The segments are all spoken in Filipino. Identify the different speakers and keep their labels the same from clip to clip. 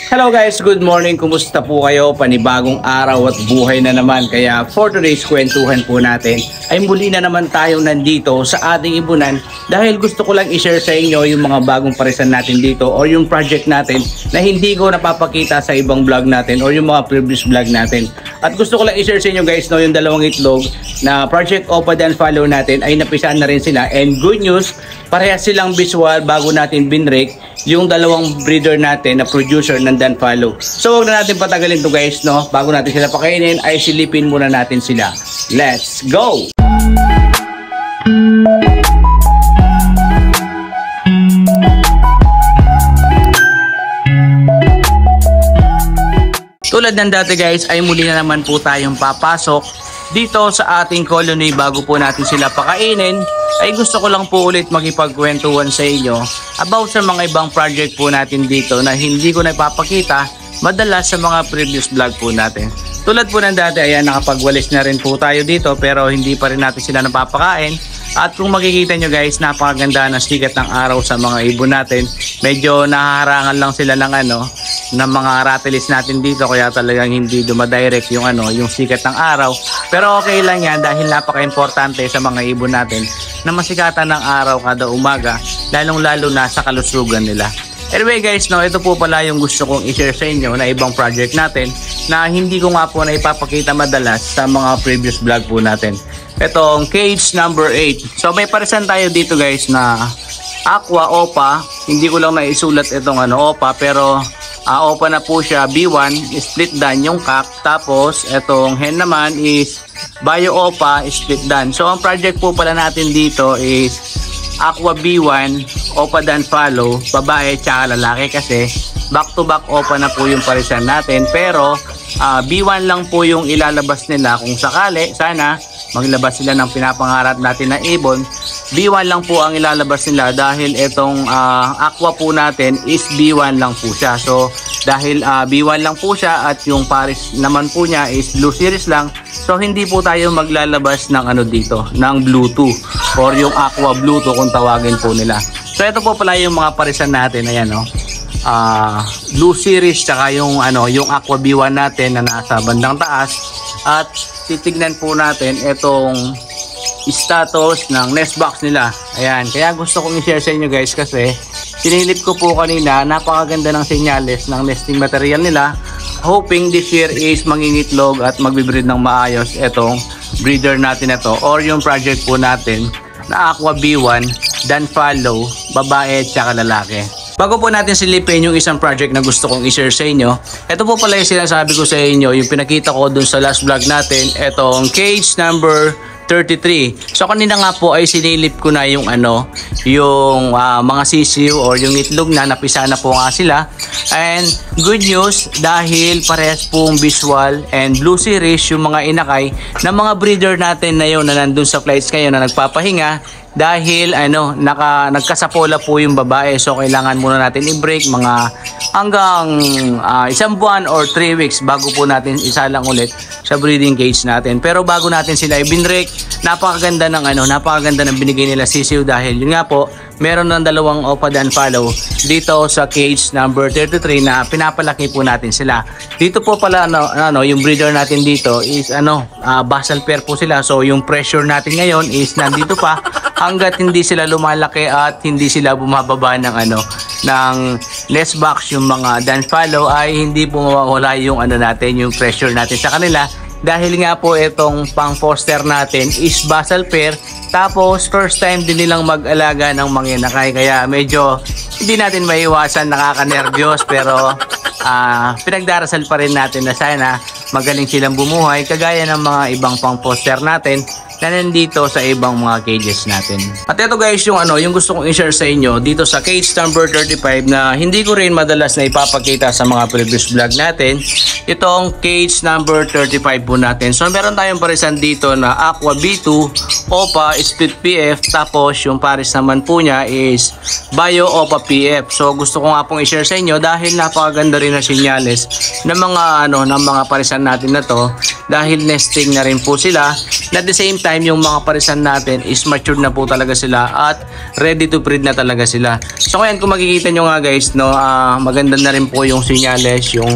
Speaker 1: Hello guys, good morning. Kumusta po kayo? Panibagong araw at buhay na naman. Kaya for today's kwentuhan po natin ay muli na naman tayong nandito sa ating ibunan dahil gusto ko lang i-share sa inyo yung mga bagong parisan natin dito or yung project natin na hindi ko napapakita sa ibang vlog natin or yung mga previous vlog natin. At gusto ko lang i-share sa inyo guys, no, yung dalawang itlog na Project Opa Dan Follow natin ay napisaan na rin sila. And good news, parehas silang visual bago natin binrake yung dalawang breeder natin na producer ng Dan Follow. So huwag na natin patagalin to guys, no? Bago natin sila pakainin ay silipin muna natin sila. Let's go! Tulad ng dati guys ay muli na naman po tayong papasok dito sa ating colony. Bago po natin sila pakainin ay gusto ko lang po ulit makipagkwentuhan sa inyo about sa mga ibang project po natin dito na hindi ko na ipapakita madalas sa mga previous vlog po natin. Tulad po ng dati, ayan, nakapagwalis na rin po tayo dito pero hindi pa rin natin sila napapakain. At kung makikita nyo guys, napakaganda ng sikat ng araw sa mga ibon natin. Medyo nahaharangan lang sila ng mga ratilis natin dito kaya talagang hindi dumadirect yung yung sikat ng araw. Pero okay lang yan dahil napaka-importante sa mga ibon natin na masikatan ng araw kada umaga, lalong-lalo na sa kalusugan nila. Anyway guys, no, ito po pala yung gusto kong i-share sa inyo na ibang project natin na hindi ko nga po na ipapakita madalas sa mga previous vlog po natin. Itong cage number 8. So may parisan tayo dito guys na Aqua Opa. Hindi ko lang naisulat itong Opa pero Opa na po siya. B1 split dan yung cock. Tapos itong hen naman is Bio Opa split dan. So ang project po pala natin dito is Aqua B1 Opa Dan Follow, babae tsaka lalaki kasi back to back Opa na po yung parisan natin. Pero B1 lang po yung ilalabas nila kung sakali sana maglabas sila ng pinapangarap natin na ibon. B1 lang po ang ilalabas nila dahil itong Aqua po natin is B1 lang po siya. So dahil B1 lang po siya at yung pares naman po niya is Blue Series lang, so hindi po tayo maglalabas ng dito, ng Bluetooth or yung Aqua Bluetooth kung tawagin po nila. So ito po pala yung mga parisan natin, ayan Blue Series tsaka yung yung Aqua B1 natin na nasa bandang taas. At titignan po natin itong status ng nest box nila. Ayan, kaya gusto kong i-share sa inyo guys kasi sinilip ko po kanina, napakaganda ng senyales ng nesting material nila. Hoping this year is mangingitlog at magbibreed ng maayos itong breeder natin ito or yung project po natin na Aqua B1 Dan Follow, babae at saka lalaki. Bago po natin silipin yung isang project na gusto kong i-share sa inyo, ito po pala yung sinasabi ko sa inyo, yung pinakita ko dun sa last vlog natin, itong cage number 33. So kanina nga po ay sinilip ko na yung yung mga sisiw or yung itlog na napisa na po nga sila. And good news dahil parehas pong visual and Blue Series yung mga inakay na mga breeder natin na yun na nandun sa flights ngayon na nagpapahinga. Dahil nagkasapola po yung babae, so kailangan muna natin i-break mga hanggang isang buwan or 3 weeks bago po natin isalang ulit sa breeding cage natin. Pero bago natin sila i-break, napakaganda ng binigay nila sisiw dahil yun nga po, meron ng dalawang Opa Dan Follow dito sa cage number 33 na pinapalaki po natin sila. Dito po pala yung breeder natin dito is basal pair po sila. So yung pressure natin ngayon is nandito pa hanggat hindi sila lumalaki at hindi sila bumababa ng ng nest box. Yung mga Dan Follow ay hindi po mawawala yung natin, yung pressure natin sa kanila. Dahil nga po itong pang foster natin is basal pair. Tapos first time din nilang mag-alaga ng mga inakay. Kaya medyo hindi natin maiwasan, nakaka-nervyos. Pero pinagdarasal pa rin natin na sana magaling silang bumuhay. Kagaya ng mga ibang pang foster natin na nandito sa ibang mga cages natin. At ito guys yung yung gusto kong i-share sa inyo dito sa cage number 35 na hindi ko rin madalas na ipapakita sa mga previous vlog natin. Itong cage number 35 po natin. So meron tayong parisan dito na Aqua B2, OPA, Split PF, tapos yung pares naman po niya is Bio OPA PF. So gusto ko nga pong i-share sa inyo dahil napakaganda rin na sinyales ng mga ng mga parisan natin na to, dahil nesting na rin po sila. At the same time yung mga parisan natin is mature na po talaga sila at ready to breed na talaga sila. So ngayon kung makikita nyo nga guys maganda na rin po yung sinyales yung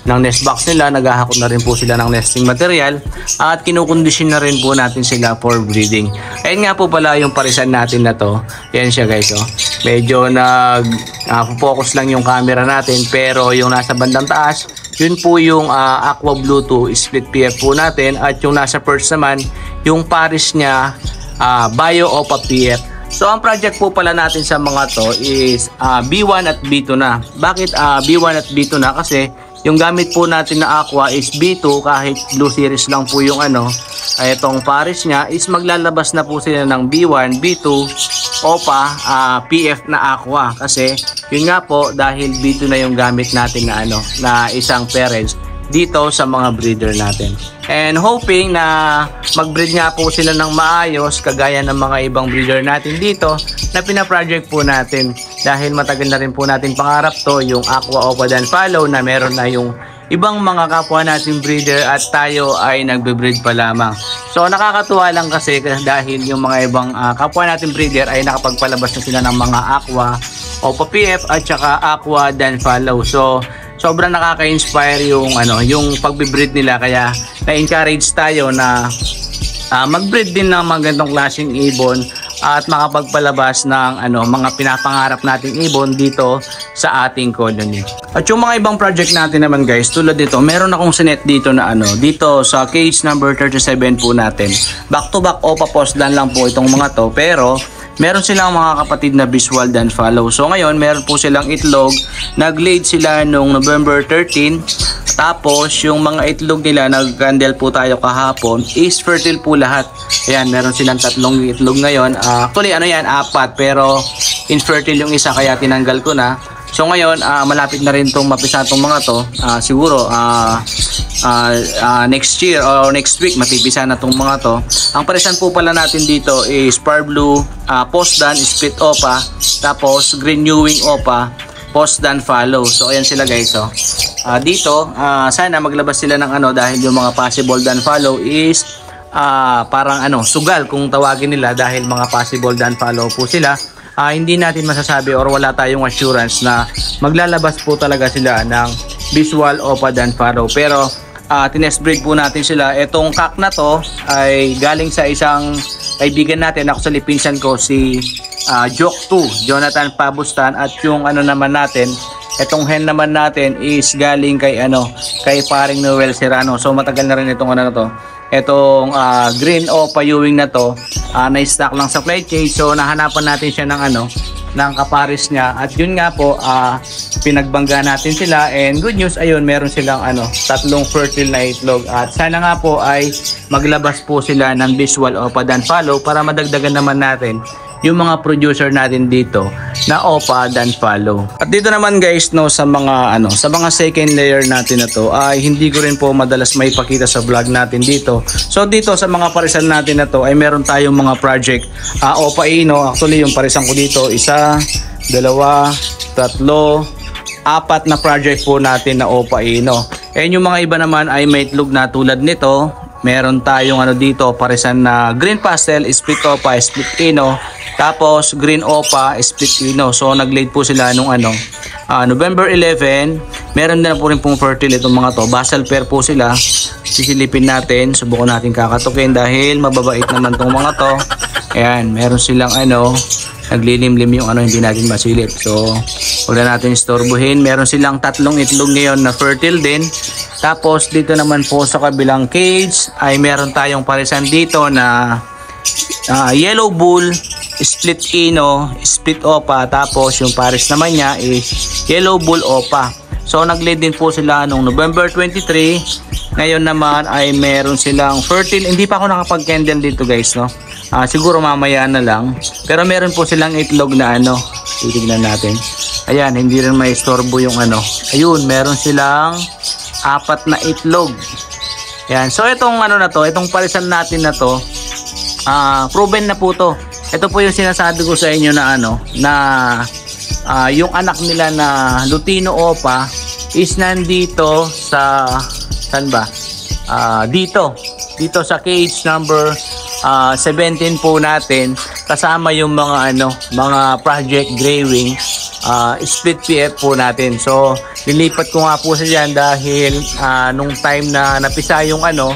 Speaker 1: ng nest box nila. Naghahakot na rin po sila ng nesting material at kinukondisyon na rin po natin sila for breeding. Ayun nga po pala yung parisan natin na to. Yan siya guys, medyo focus lang yung camera natin, pero yung nasa bandang taas yun po yung Aqua Bluetooth Split PF po natin, at yung nasa first naman yung pares niya Bio OPA PF. So ang project po pala natin sa mga to is B1 at B2 na. Bakit B1 at B2 na? Kasi yung gamit po natin na Aqua is B2, kahit Blue Series lang po yung itong pares niya is maglalabas na po sila ng B1, B2, OPA, PF na Aqua. Kasi yun nga po, dahil B2 na yung gamit natin na na isang parents dito sa mga breeder natin. And hoping na mag-breed nga po sila ng maayos kagaya ng mga ibang breeder natin dito na pina-project po natin, dahil matagal na rin po natin pangarap to, yung Aqua OPA Dan Follow, na meron na yung ibang mga kapwa natin breeder at tayo ay nagbe-breed pa lamang. So nakakatuwa lang kasi dahil yung mga ibang kapwa natin breeder ay nakapagpalabas na sila ng mga Aqua OPA PF at saka Aqua Dan Follow. So sobrang nakaka-inspire yung yung pagbe-breed nila, kaya na-encourage tayo na mag-breed din ng mga ganitong klaseng ibon at makapagpalabas ng mga pinapangarap nating ibon dito sa ating colony. At yung mga ibang project natin naman guys, tulad dito, meron akong sinet dito na dito sa cage number 37 po natin. Back to back OPA post dan lang po itong mga to, pero meron silang mga kapatid na visual Dan Follow. So ngayon meron po silang itlog, nag-laid sila nung November 13. Tapos yung mga itlog nila, nag-candle po tayo kahapon, is fertile po lahat. Ayan, meron silang 3 itlog ngayon. Actually 4, pero infertile yung isa, kaya tinanggal ko na. So ngayon malapit na rin itong mapisa itong mga to. Siguro next year or next week mapipisa na itong mga to. Ang parisan po pala natin dito is Par Blue Post Dan Split OPA, tapos Green Ewing OPA Post Dan Follow. So ayan sila guys. Dito sana maglabas sila ng dahil yung mga possible Dan Follow is parang sugal kung tawagin nila, dahil mga possible Dan Follow po sila. Hindi natin masasabi or wala tayong assurance na maglalabas po talaga sila ng visual OPA Dan Follow. Pero tinest breed po natin sila. Etong kak na to ay galing sa isang kaibigan natin, actually pinsan ko, si Joke 2, Jonathan Pabustan. At yung naman natin, etong hen naman natin is galing kay kay paring Noel Serrano. So matagal na rin itong to. Etong green OPA Ewing na to, na-stock lang sa flight cage. So nahanapan natin siya ng ng kapares niya, at yun nga po pinagbangga natin sila, and good news, ayun, meron silang 3 fertile na itlog, at sana nga po ay maglabas po sila ng visual OPA Dan Follow para madagdagan naman natin yung mga producer natin dito na OPA Dan Follow. At dito naman guys sa mga sa mga second layer natin na to ay hindi ko rin po madalas may pakita sa vlog natin dito. So dito sa mga parisan natin na to ay meron tayong mga project OPA Ino. Actually yung parisan ko dito 1, 2, 3, 4 na project po natin na OPA Ino. And yung mga iba naman ay may itlog na tulad nito. Meron tayong dito parisan na Green Pastel Split OPA Split Ino, tapos Green OPA Split Ino. So nag-laid po sila nung November 11. Meron din po rin pong fertile itong mga to. Basal pair po sila. Sisilipin natin, subukan natin kakatukin dahil mababait naman itong mga to. Ayan, meron silang naglilimlim yung hindi natin masilip. So huwag na natin istorbohin. Meron silang 3 itlog ngayon na fertile din. Tapos dito naman po sa kabilang cage ay meron tayong parisan dito na Yellow Bull Split Ino Split OPA, tapos yung pares naman niya is Yellow Bull OPA. So nag-lay din po sila nung November 23. Ngayon naman ay meron silang fertile. Hindi pa ako nakapag-candle dito guys, no. Siguro mamaya na lang. Pero meron po silang itlog na ano. Titignan natin. Ayan, hindi rin may istorbo yung ano. Ayun, meron silang 4 na itlog. Ayan, so itong ano na to, itong parisan natin na to, proven na po to. Ito po yung sinasabi ko sa inyo na ano, na yung anak nila na Lutino Opa is nandito sa, saan ba? Dito sa cage number 17 po natin, kasama yung mga ano, mga Project Grey Wing split PF po natin. So nilipat ko nga po siya dyan dahil nung time na napisa yung ano,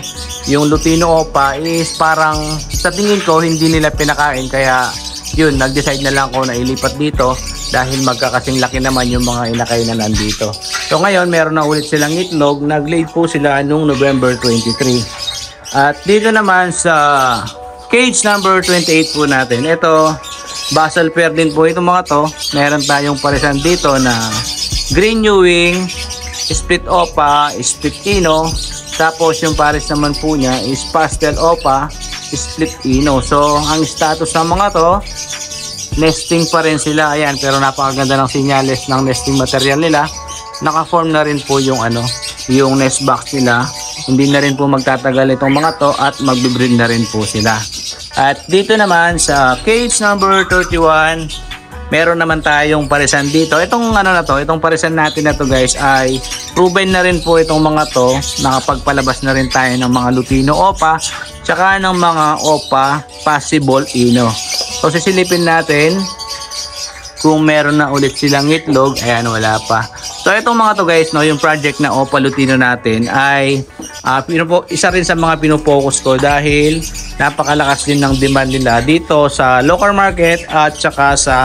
Speaker 1: yung Lutino Opa is parang sa tingin ko hindi nila pinakain, kaya yun, nag-decide na lang ako na ilipat dito dahil magkakasing laki naman yung mga inakay na nandito. So ngayon meron na ulit silang itlog. Nag-lay po sila nung November 23. At dito naman sa cage number 28 po natin, ito basal pair din po itong mga to. Meron tayong parisan dito na Green New Wing, Split Opa, Split Ino. Tapos yung pares naman po niya is Pastel Opa, Split Ino. So ang status ng mga to, nesting pa rin sila. Ayan, pero napakaganda ng sinyales ng nesting material nila. Naka-form na rin po yung ano, yung nest box nila. Hindi na rin po magtatagal itong mga to at magbe-breed na rin po sila. At dito naman sa cage number 31, meron naman tayong parisan dito. Itong ano na to, itong parisan natin na to guys ay proven na rin po itong mga to. Nakapagpalabas na rin tayo ng mga Lutino Opa tsaka ng mga Opa Possible Ino. So sisilipin natin kung meron na ulit silang itlog. Ayan, wala pa. So itong mga to guys, no, yung project na Opa Lutino natin ay isa rin sa mga pinofocus ko dahil napakalakas din ng demand nila dito sa local market at saka sa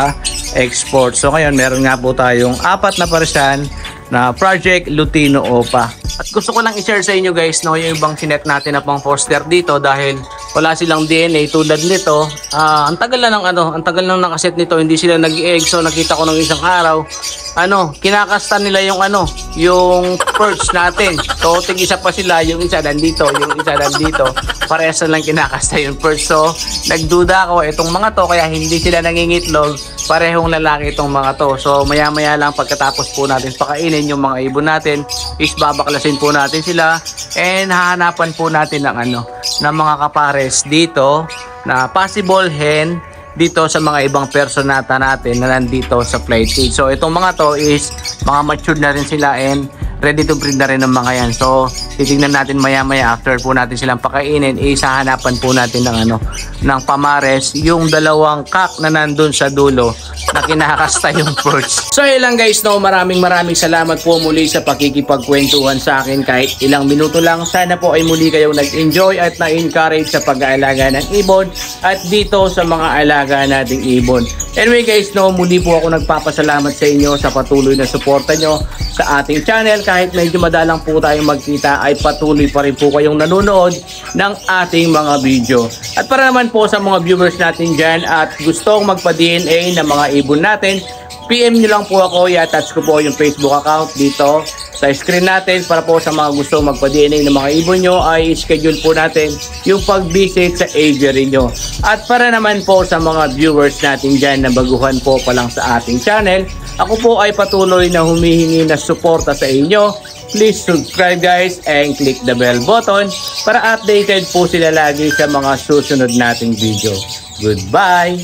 Speaker 1: export. So ngayon meron nga po tayong 4 na parisan na Project Lutino Opa. At gusto ko lang i-share sa inyo guys, no, yung ibang sinet natin na pang foster dito dahil wala silang DNA tulad nito. Ang tagal na ng ano, ang tagal nang nakaset nito, hindi sila nag-egg. So nakita ko ng isang araw, ano, kinakasta nila yung ano, yung perch natin. So tig-isa pa sila, yung isa nandito, yung isa nandito. Parehas na lang kinakasta yung perch. So nagduda ako itong mga to, kaya hindi sila nangingitlog. Parehong lalaki itong mga to. So maya-maya lang pagkatapos po natin pakainin yung mga ibon natin, is babaklasin po natin sila and hahanapan po natin ng ano, ng mga kapares dito na possible hen dito sa mga ibang personata natin na nandito sa flight cage. So itong mga to is mga matured na rin sila and ready to breed na rin ng mga yan. So titignan natin maya-maya after po natin silang pakainin, hanapan po natin ng ano, ng pamares yung dalawang kak na nandun sa dulo na kinakasta yung perch. So yun lang guys, no, maraming salamat po muli sa pakikipagkwentuhan sa akin kahit ilang minuto lang. Sana po ay muli kayong nag-enjoy at na-encourage sa pag-aalaga ng ibon at dito sa mga alaga nating ibon. Anyway guys, no, muli po ako nagpapasalamat sa inyo sa patuloy na suporta nyo sa ating channel. Kahit medyo madalang po tayong magkita ay patuloy pa rin po kayong nanonood ng ating mga video. At para naman po sa mga viewers natin dyan at gustong magpa-DNA ng mga ibon natin, PM nyo lang po ako, i-attach ko po yung Facebook account dito sa screen natin para po sa mga gusto magpa-DNA ng mga ibon nyo ay schedule po natin yung pag-visit sa aviary nyo. At para naman po sa mga viewers natin dyan na baguhan po pa lang sa ating channel, ako po ay patuloy na humihingi na suporta sa inyo. Please subscribe guys and click the bell button para updated po sila lagi sa mga susunod nating video. Goodbye!